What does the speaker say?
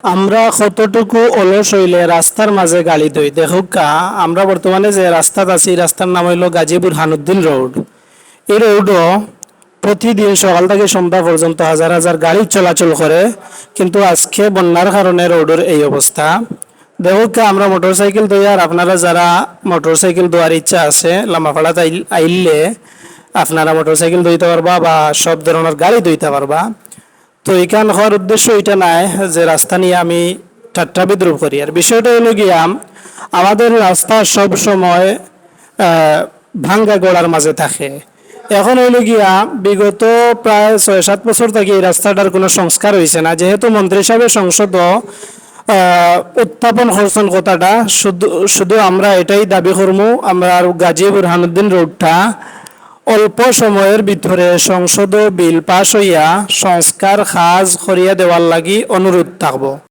আমরা কতটুকু অলস হইলে রাস্তার মাঝে গাড়ি দই দেখুকা। আমরা বর্তমানে যে রাস্তাত আছি এই রাস্তার নাম হইল গাজীপুর হানুদ্দিন রোড। এই রোডও প্রতিদিন সকাল থেকে সন্ধ্যা পর্যন্ত হাজার হাজার গাড়ি চলাচল করে, কিন্তু আজকে বন্যার কারণে রোডের এই অবস্থা। দেখুকা, আমরা মোটরসাইকেল দই, আর আপনারা যারা মোটরসাইকেল দোয়ার ইচ্ছা আছে লামাপাড়াত আইলে আপনারা মোটরসাইকেল দইতে পারবা বা সব ধরনের গাড়ি দইতে পারবা। তো এখান হওয়ার উদ্দেশ্য এটা নাই যে রাস্তা নিয়ে আমি ঠাট্টা বিদ্রুপ করি। আর বিষয়টা হলো গিয়া, আমাদের রাস্তা সব সময় ভাঙ্গা গোড়ার মাঝে থাকে। এখন হইল গিয়া বিগত প্রায় 6-7 বছর থেকে এই রাস্তাটার কোনো সংস্কার হয়েছে না। যেহেতু মন্ত্রী সাহেবের সংসদ উত্থাপন করছেন কথাটা, শুধু শুধু আমরা এটাই দাবি করবো, আমরা গাজীপুর হানুদ্দিন রোডটা অল্প সময়ের ভিতরে সংসদ বিল পাশ হইয়া সংস্কার কাজ করিয়া দেওয়ার লাগি অনুরোধ থাকবো।